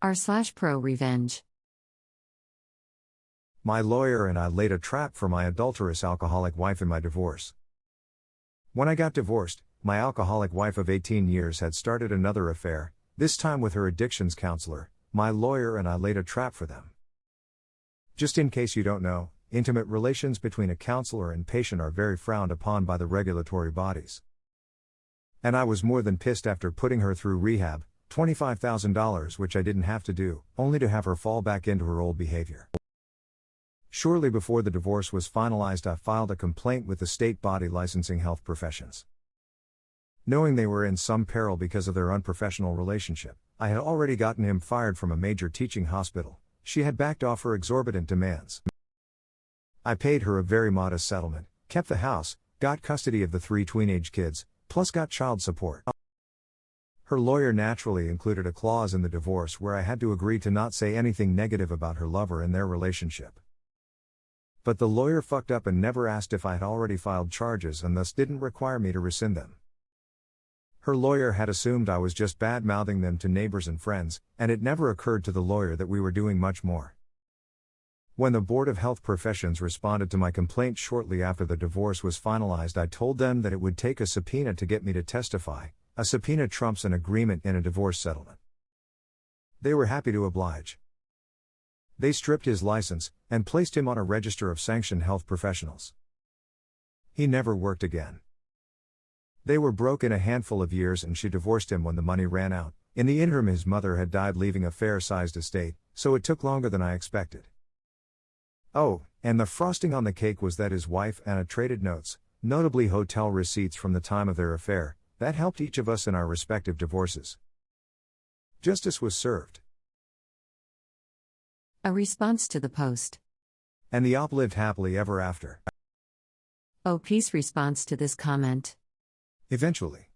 r/ProRevenge. My lawyer and I laid a trap for my adulterous alcoholic wife in my divorce. When I got divorced, my alcoholic wife of 18 years had started another affair, this time with her addictions counselor. My lawyer and I laid a trap for them. Just in case you don't know, intimate relations between a counselor and patient are very frowned upon by the regulatory bodies. And I was more than pissed after putting her through rehab, $25,000 which I didn't have to do, only to have her fall back into her old behavior. Shortly before the divorce was finalized, I filed a complaint with the state body licensing health professions. Knowing they were in some peril because of their unprofessional relationship, I had already gotten him fired from a major teaching hospital. She had backed off her exorbitant demands. I paid her a very modest settlement, kept the house, got custody of the 3 teenage kids, plus got child support. Her lawyer naturally included a clause in the divorce where I had to agree to not say anything negative about her lover and their relationship. But the lawyer fucked up and never asked if I had already filed charges and thus didn't require me to rescind them. Her lawyer had assumed I was just bad-mouthing them to neighbors and friends, and it never occurred to the lawyer that we were doing much more. When the Board of Health Professions responded to my complaint shortly after the divorce was finalized, I told them that it would take a subpoena to get me to testify. A subpoena trumps an agreement in a divorce settlement. They were happy to oblige. They stripped his license, and placed him on a register of sanctioned health professionals. He never worked again. They were broke in a handful of years and she divorced him when the money ran out. In the interim his mother had died, leaving a fair-sized estate, so it took longer than I expected. Oh, and the frosting on the cake was that his wife Anna traded notes, notably hotel receipts from the time of their affair, that helped each of us in our respective divorces. Justice was served. A response to the post. And the op lived happily ever after. Oh, peace. Response to this comment. Eventually.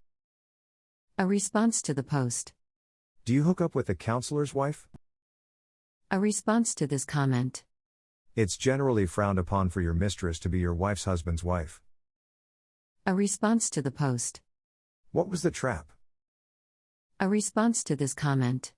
A response to the post. Do you hook up with the counselor's wife? A response to this comment. It's generally frowned upon for your mistress to be your wife's husband's wife. A response to the post. What was the trap? A response to this comment.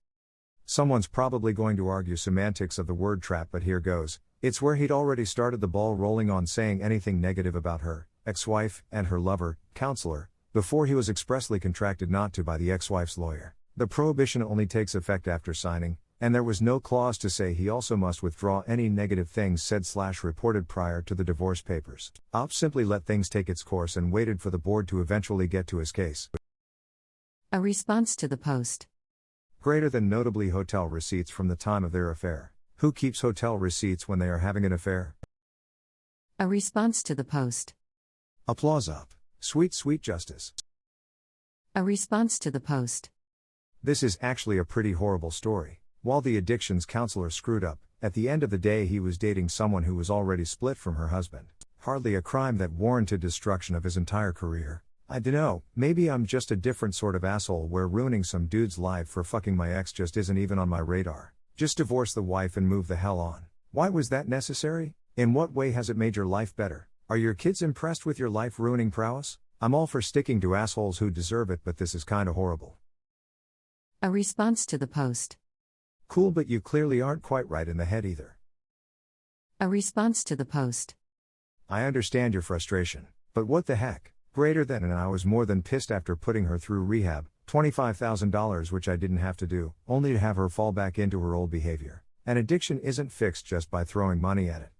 Someone's probably going to argue semantics of the word trap, but here goes. It's where he'd already started the ball rolling on saying anything negative about her ex-wife and her lover, counselor, before he was expressly contracted not to by the ex-wife's lawyer. The prohibition only takes effect after signing, and there was no clause to say he also must withdraw any negative things said/reported prior to the divorce papers. Op simply let things take its course and waited for the board to eventually get to his case. A response to the post. Greater than notably hotel receipts from the time of their affair. Who keeps hotel receipts when they are having an affair? A response to the post. Applause up. Sweet, sweet justice. A response to the post. This is actually a pretty horrible story. While the addictions counselor screwed up, at the end of the day he was dating someone who was already split from her husband. Hardly a crime that warranted destruction of his entire career. I dunno, maybe I'm just a different sort of asshole where ruining some dude's life for fucking my ex just isn't even on my radar. Just divorce the wife and move the hell on. Why was that necessary? In what way has it made your life better? Are your kids impressed with your life ruining prowess? I'm all for sticking to assholes who deserve it, but this is kinda horrible. A response to the post. Cool, but you clearly aren't quite right in the head either. A response to the post. I understand your frustration, but what the heck? Greater than, and I was more than pissed after putting her through rehab, $25,000 which I didn't have to do, only to have her fall back into her old behavior. An addiction isn't fixed just by throwing money at it.